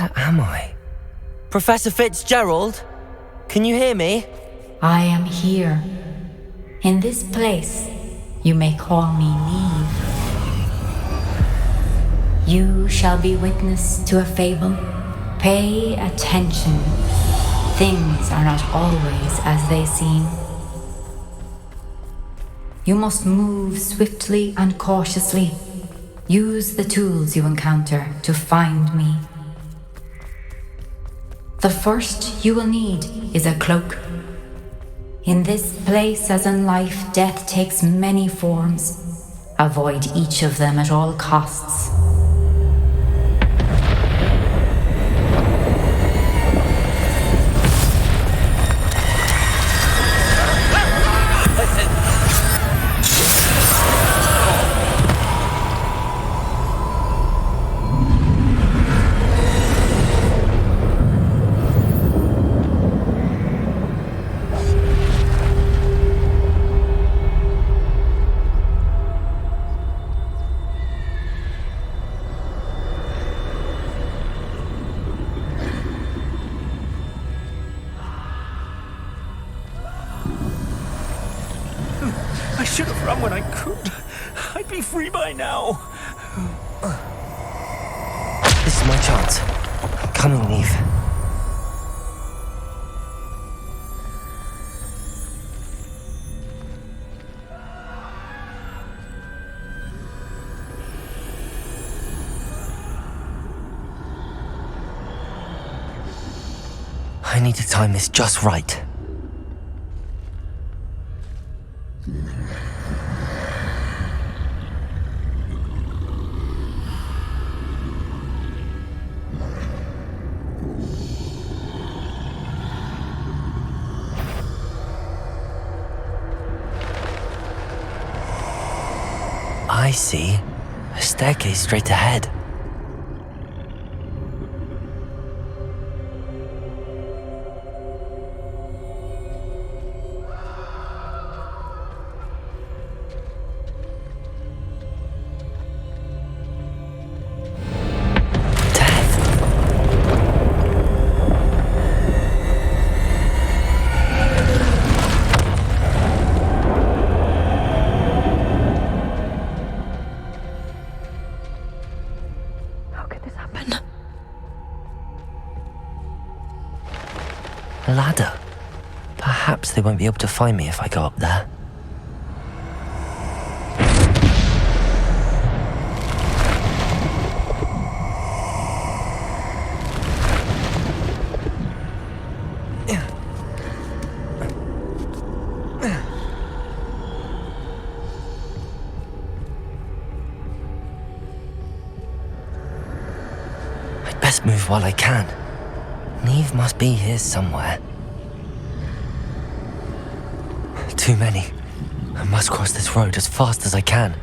Where am I? Professor Fitzgerald? Can you hear me? I am here. In this place, you may call me Neve. You shall be witness to a fable. Pay attention. Things are not always as they seem. You must move swiftly and cautiously. Use the tools you encounter to find me. The first you will need is a cloak. In this place, as in life, death takes many forms. Avoid each of them at all costs. I should have run when I could. I'd be free by now. This is my chance. I'm coming, Neve. I need to time this just right. I see. A staircase straight ahead. A ladder. Perhaps they won't be able to find me if I go up there. I'd best move while I can. Neve must be here somewhere. Too many. I must cross this road as fast as I can.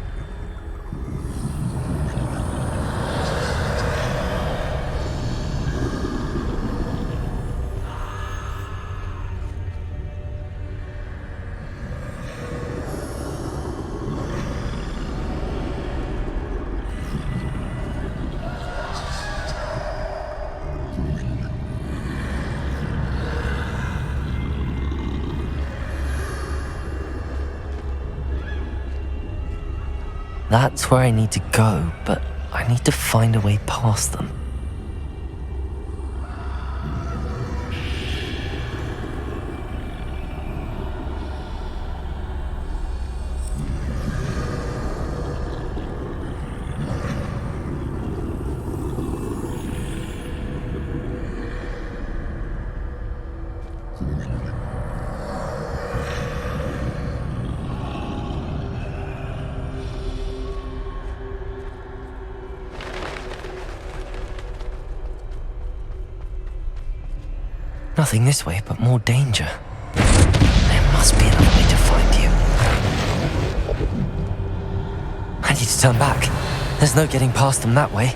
That's where I need to go, but I need to find a way past them. Nothing this way, but more danger. There must be another way to find you. I need to turn back. There's no getting past them that way.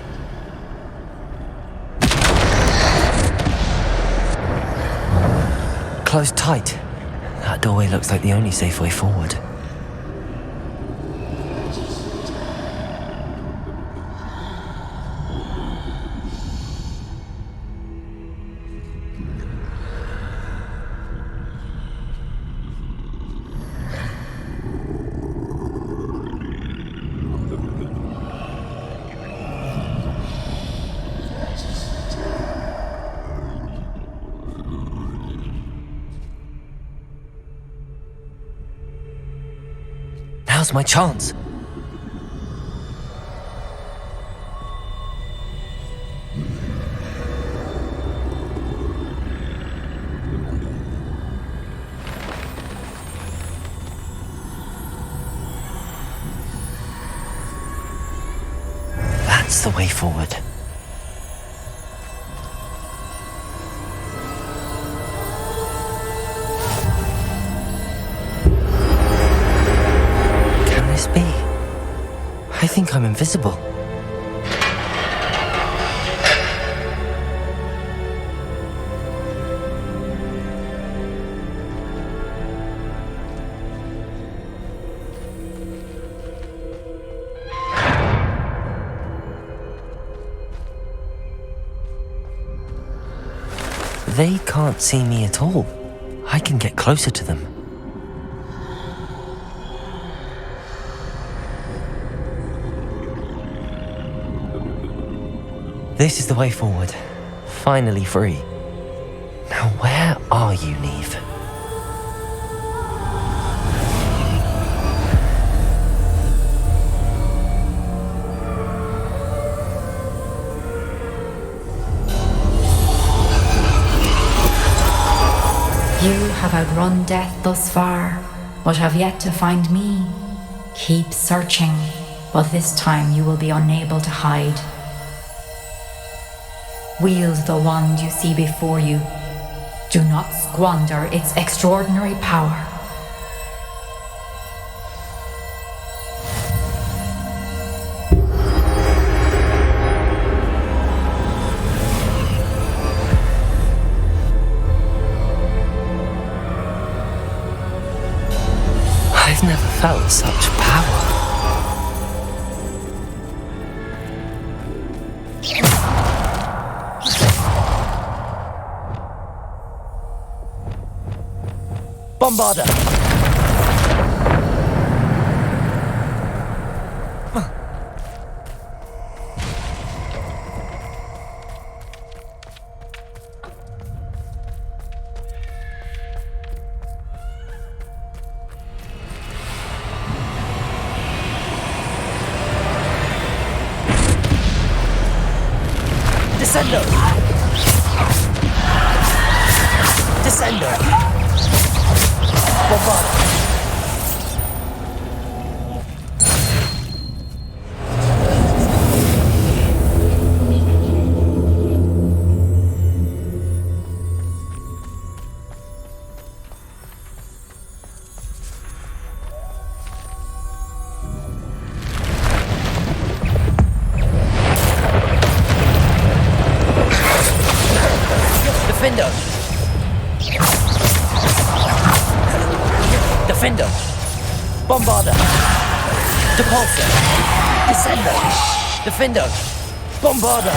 Closed tight. That doorway looks like the only safe way forward. Now's my chance. That's the way forward. Can this be? I think I'm invisible. They can't see me at all. I can get closer to them. This is the way forward. Finally free. Now where are you, Neve? You have outrun death thus far, but have yet to find me. Keep searching, but this time you will be unable to hide. Wield the wand you see before you. Do not squander its extraordinary power. I've never felt such power. Bombarder! Descendo! Descendo! Bombarder! Defender! Defender! Bombarder! Depulsor! Descender! Defender! Bombarder!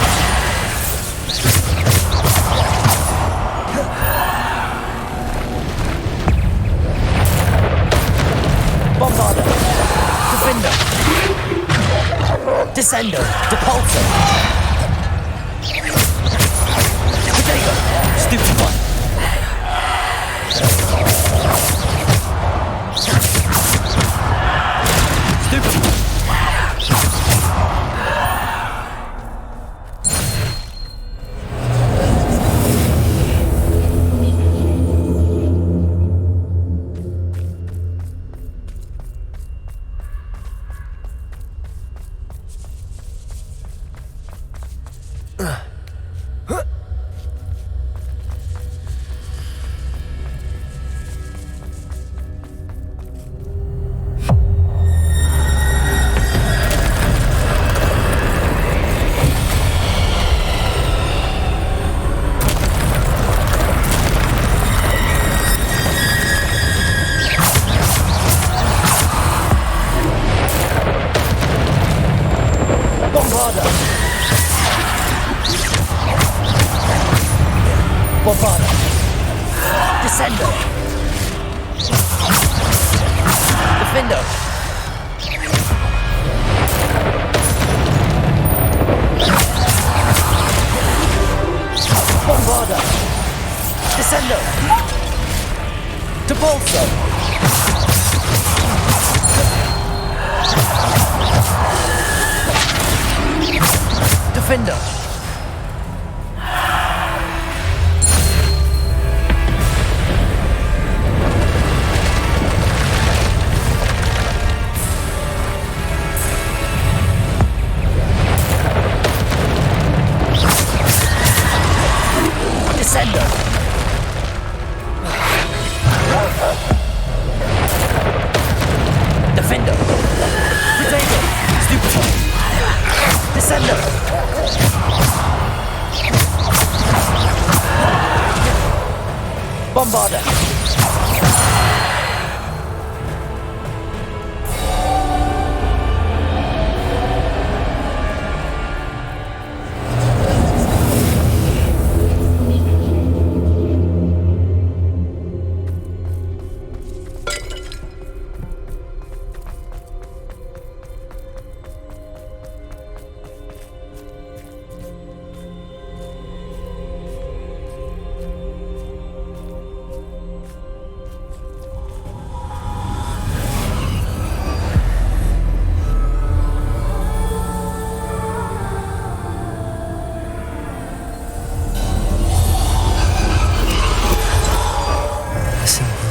Bombarder! Defender! Descender! Depulsor! Potato! Stupid one! Stupid one! Bombarder! Bombarder! Descender! Defender! Bombarder! Descender! Depulsor! Defender! Descender! Defender! Potato! Stupefy! Descender! Bombarder!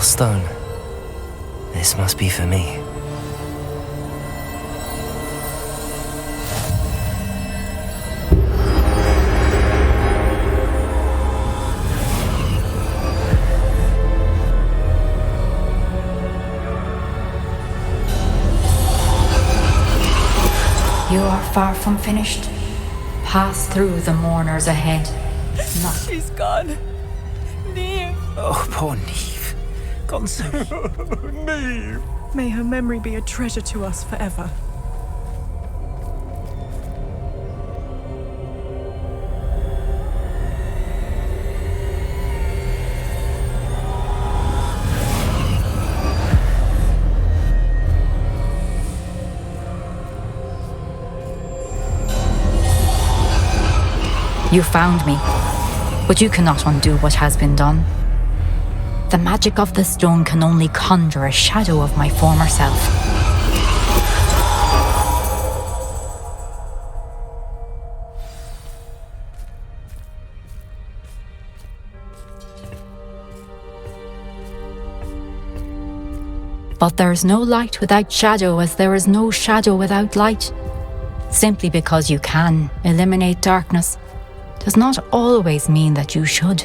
Stone. This must be for me. You are far from finished. Pass through the mourners ahead. Not She's gone. Neve. Oh, poor Neve. Gone so. Neve. May her memory be a treasure to us forever. You found me, but you cannot undo what has been done. The magic of the stone can only conjure a shadow of my former self. But there is no light without shadow, as there is no shadow without light. Simply because you can eliminate darkness does not always mean that you should.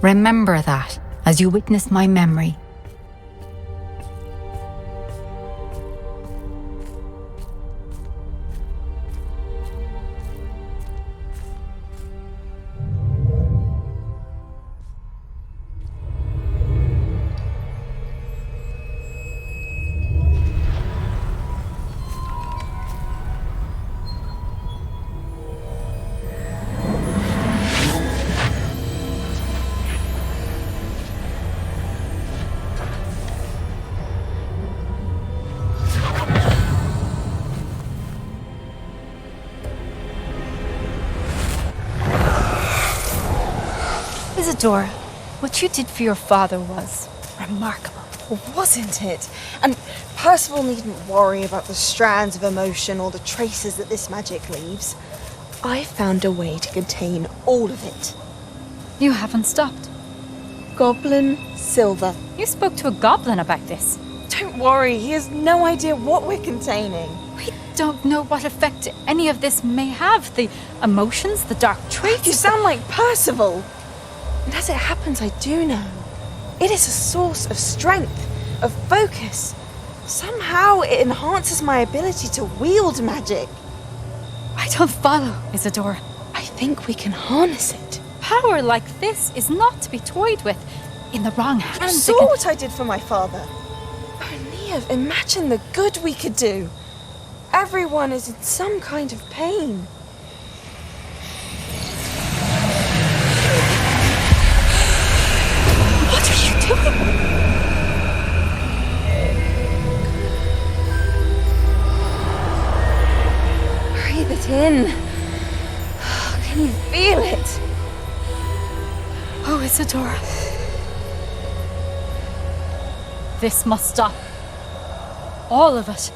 Remember that as you witness my memory. Isadora, what you did for your father was remarkable. Wasn't it? And Percival needn't worry about the strands of emotion or the traces that this magic leaves. I found a way to contain all of it. You haven't stopped. Goblin Silver. You spoke to a goblin about this. Don't worry, he has no idea what we're containing. We don't know what effect any of this may have. The emotions, the dark traits. You sound like Percival. And as it happens, I do know. It is a source of strength, of focus. Somehow it enhances my ability to wield magic. I don't follow, Isadora. I think we can harness it. Power like this is not to be toyed with. In the wrong You hands, saw what I did for my father. Oh, Neve, imagine the good we could do. Everyone is in some kind of pain. What are you doing? Breathe it in. Can you feel it? Oh, Isadora. This must stop. All of it.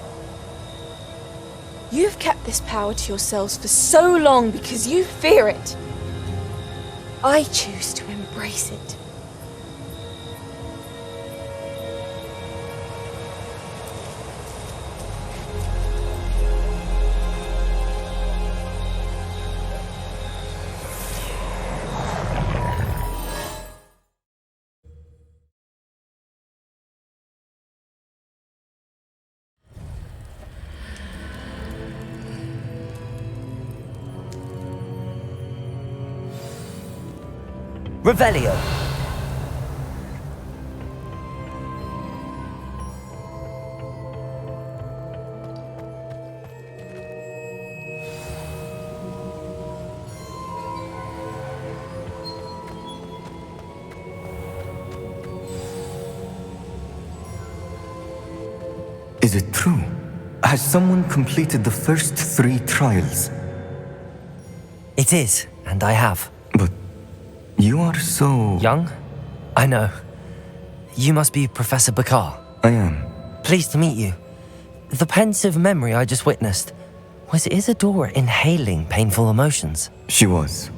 You've kept this power to yourselves for so long because you fear it. I choose to embrace it. Revelio. Is it true? Has someone completed the first 3 trials? It is, and I have. But you are so... Young? I know. You must be Professor Bakar. I am. Pleased to meet you. The pensive memory I just witnessed, was Isadora inhaling painful emotions? She was.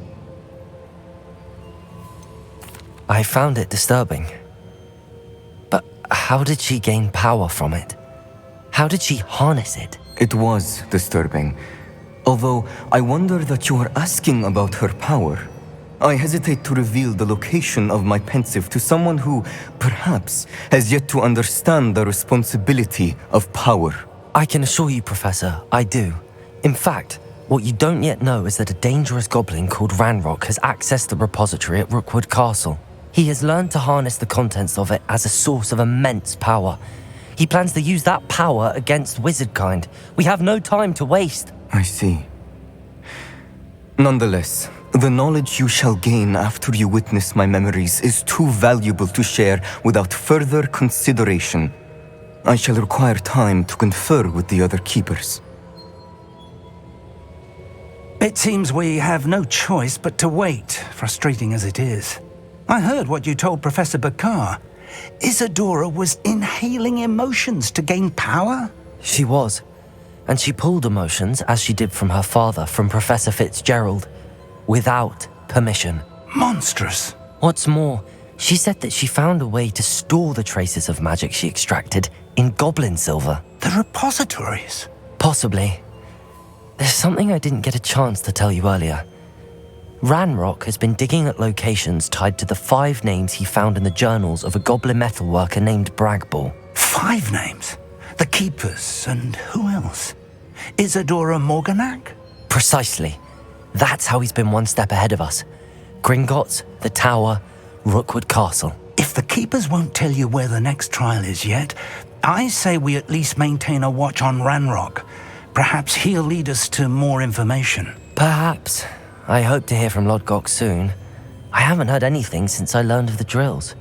I found it disturbing. But how did she gain power from it? How did she harness it? It was disturbing. Although I wonder that you are asking about her power. I hesitate to reveal the location of my pensive to someone who, perhaps, has yet to understand the responsibility of power. I can assure you, Professor, I do. In fact, what you don't yet know is that a dangerous goblin called Ranrock has accessed the repository at Rookwood Castle. He has learned to harness the contents of it as a source of immense power. He plans to use that power against wizardkind. We have no time to waste. I see. Nonetheless, the knowledge you shall gain after you witness my memories is too valuable to share without further consideration. I shall require time to confer with the other keepers. It seems we have no choice but to wait, frustrating as it is. I heard what you told Professor Bakar. Isadora was inhaling emotions to gain power? She was. And she pulled emotions, as she did from her father, from Professor Fitzgerald, without permission. Monstrous. What's more, she said that she found a way to store the traces of magic she extracted in goblin silver. The repositories? Possibly. There's something I didn't get a chance to tell you earlier. Ranrock has been digging at locations tied to the 5 names he found in the journals of a goblin metalworker named Bragball. 5 names? The Keepers, and who else? Isadora Morganac? Precisely. That's how he's been one step ahead of us. Gringotts, the Tower, Rookwood Castle. If the Keepers won't tell you where the next trial is yet, I say we at least maintain a watch on Ranrock. Perhaps he'll lead us to more information. Perhaps. I hope to hear from Lodgok soon. I haven't heard anything since I learned of the drills.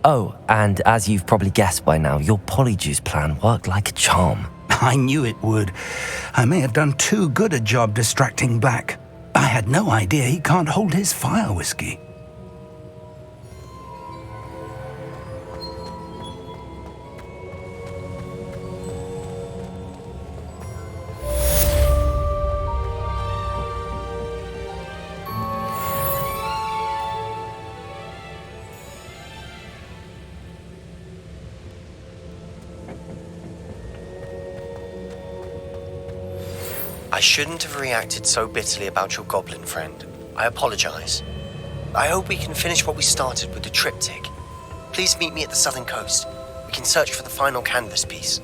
Oh, and as you've probably guessed by now, your Polyjuice plan worked like a charm. I knew it would. I may have done too good a job distracting Black. I had no idea he can't hold his fire whiskey. I shouldn't have reacted so bitterly about your goblin friend. I apologize. I hope we can finish what we started with the triptych. Please meet me at the southern coast. We can search for the final canvas piece.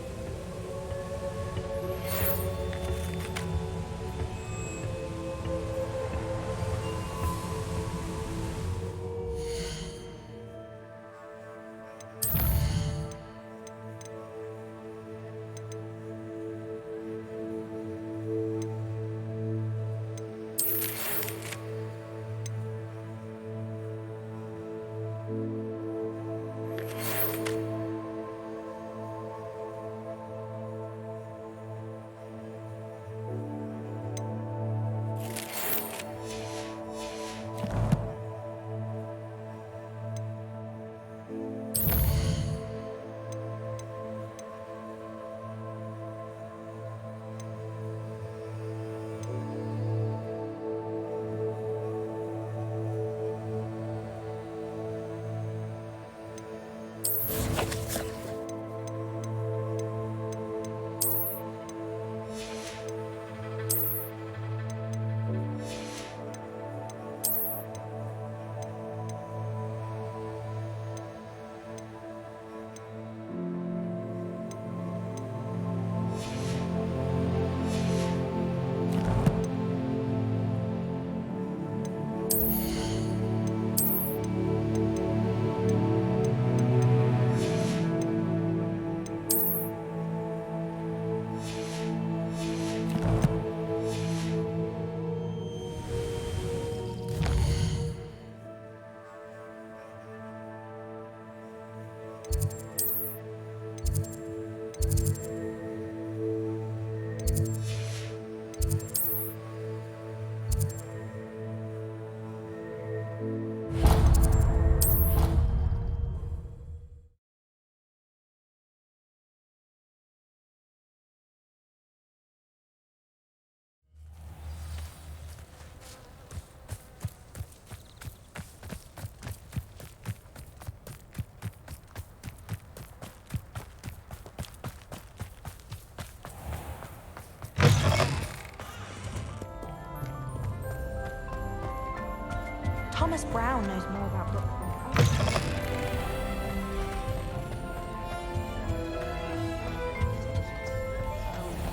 Thomas Brown knows more about Rookwood Castle.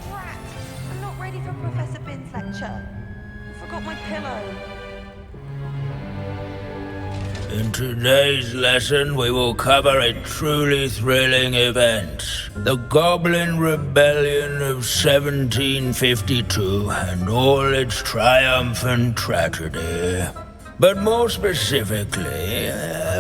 Brat! I'm not ready for Professor Bin's lecture. I forgot my pillow. In today's lesson, we will cover a truly thrilling event. The Goblin Rebellion of 1752 and all its triumphant tragedy. But more specifically,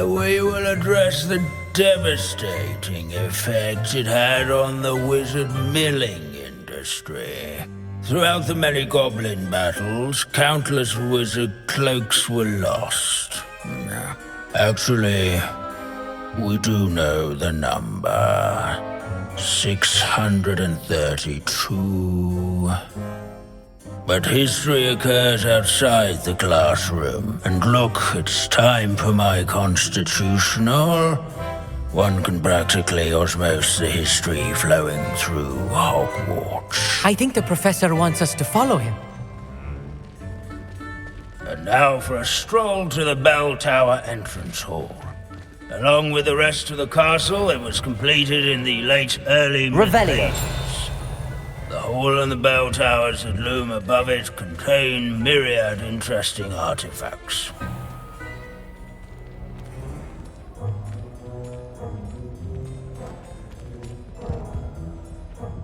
we will address the devastating effect it had on the wizard milling industry. Throughout the many goblin battles, countless wizard cloaks were lost. Actually, we do know the number. 632. But history occurs outside the classroom. And look, it's time for my constitutional. One can practically osmose the history flowing through Hogwarts. I think the professor wants us to follow him. And now for a stroll to the bell tower entrance hall. Along with the rest of the castle, it was completed in the late early Revelio. Ages. The hall and the bell towers that loom above it contain myriad interesting artifacts.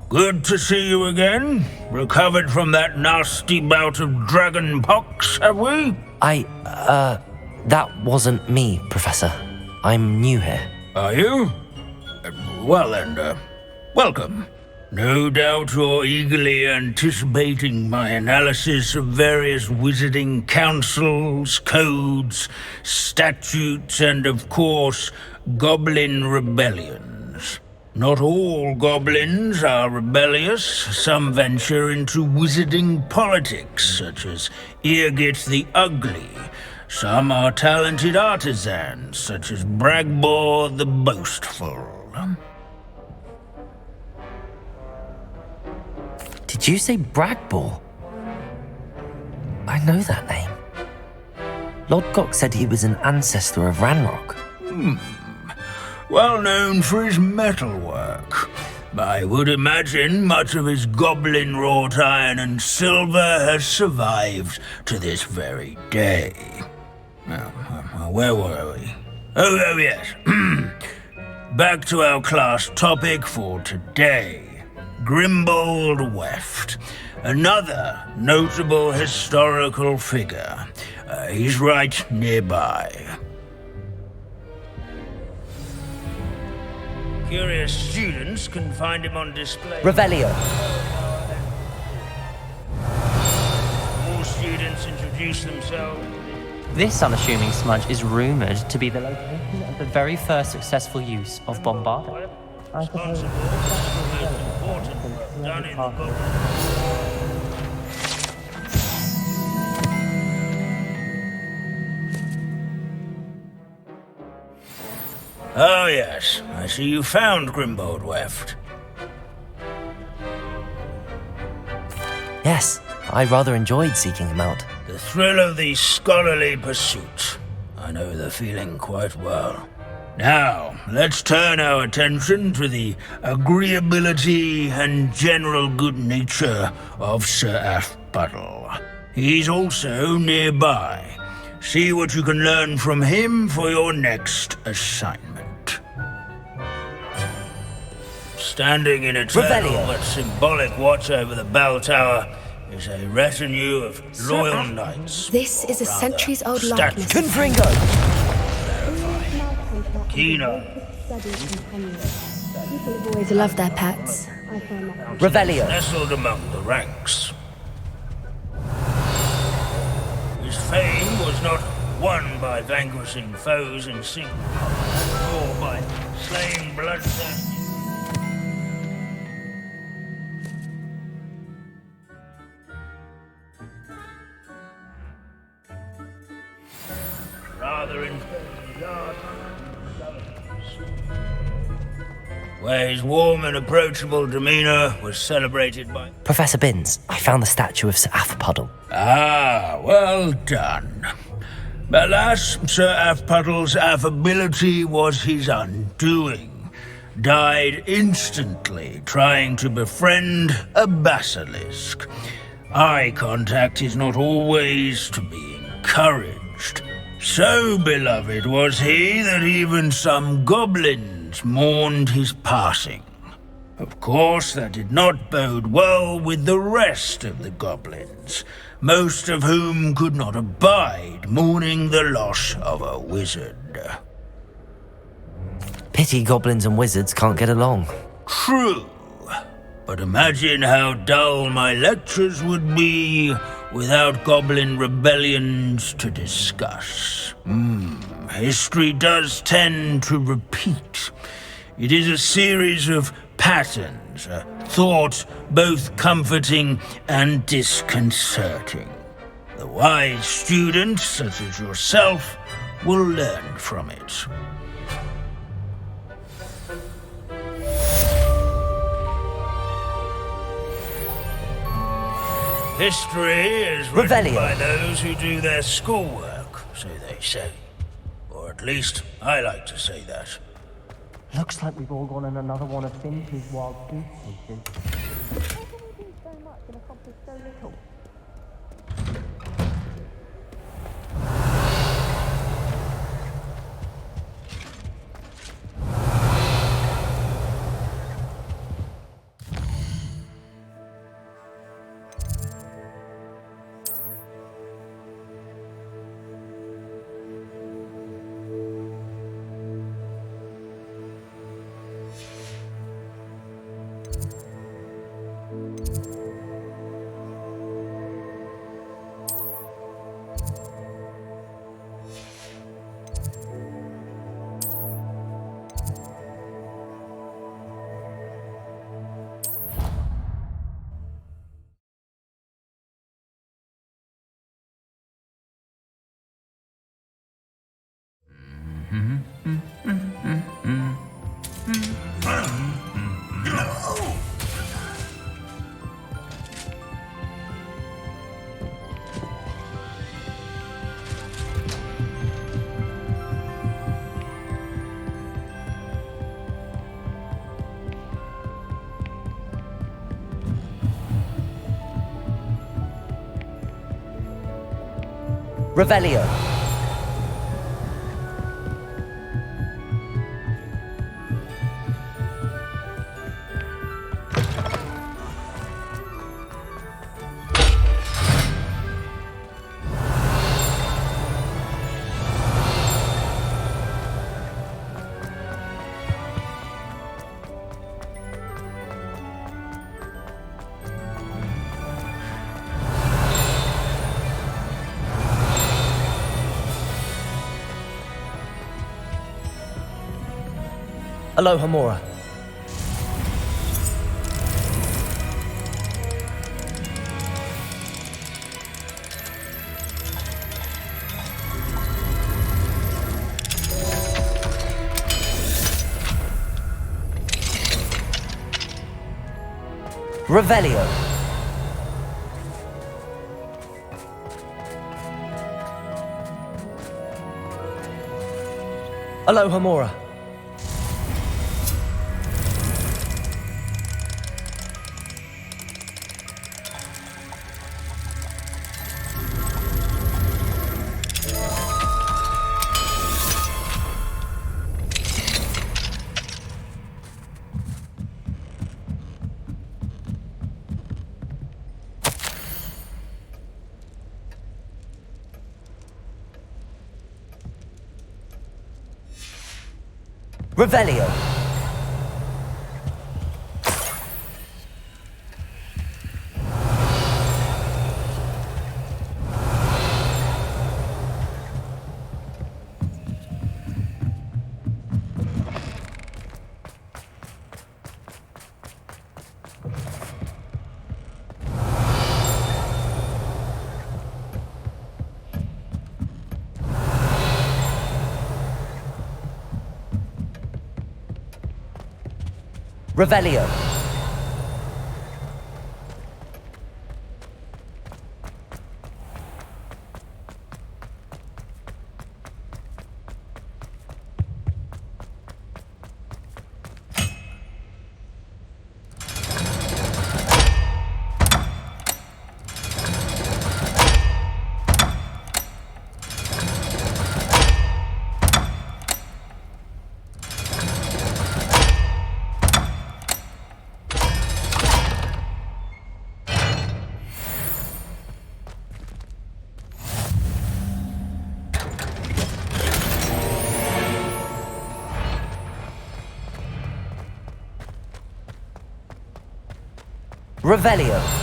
Good to see you again. Recovered from that nasty bout of dragon pox, have we? That wasn't me, Professor. I'm new here. Are you? Well then, welcome. No doubt you're eagerly anticipating my analysis of various wizarding councils, codes, statutes, and of course, goblin rebellions. Not all goblins are rebellious. Some venture into wizarding politics, such as Eargit the Ugly. Some are talented artisans, such as Bragbor the Boastful. Did you say Bragbor? I know that name. Lodgok said he was an ancestor of Ranrock. Well known for his metalwork. I would imagine much of his goblin-wrought iron and silver has survived to this very day. Now, where were we? Oh yes. Back to our class topic for today. Grimbold Weft. Another notable historical figure. He's right nearby. Curious students can find him on display. Revelio. All students introduce themselves. This unassuming smudge is rumored to be the location of the very first successful use of bombardment. I suppose Oh yes, I see you found Grimbold Weft. Yes, I rather enjoyed seeking him out. The thrill of the scholarly pursuit. I know the feeling quite well. Now, let's turn our attention to the agreeability and general good nature of Sir Athbuddle. He's also nearby. See what you can learn from him for your next assignment. Standing in eternal but symbolic watch over the bell tower is a retinue of loyal knights. This is a centuries-old likeness. Confringo! Kino. People have always loved their pets. Revelio. Nestled among the ranks. His fame was not won by vanquishing foes in single combat, or by slaying bloodthirsty. Rather in large where his warm and approachable demeanor was celebrated by... Professor Binns, I found the statue of Sir Athbuddle. Ah, well done. Alas, Sir Afpuddle's affability was his undoing. Died instantly trying to befriend a basilisk. Eye contact is not always to be encouraged. So beloved was he that even some goblins mourned his passing. Of course, that did not bode well with the rest of the goblins, most of whom could not abide mourning the loss of a wizard. Pity goblins and wizards can't get along. True, but imagine how dull my lectures would be without goblin rebellions to discuss. History does tend to repeat. It is a series of patterns, a thought both comforting and disconcerting. The wise student, such as yourself, will learn from it. History is written by those who do their schoolwork, so they say. Or at least, I like to say that. Looks like we've all gone on another one of Finch's wild goose chases. Revelio. Aloha Mora. Revelio. Aloha Mora. Revelio. Revelio. Revelio.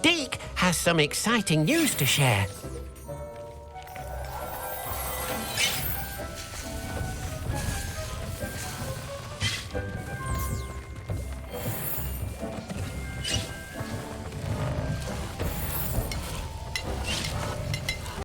Deke has some exciting news to share.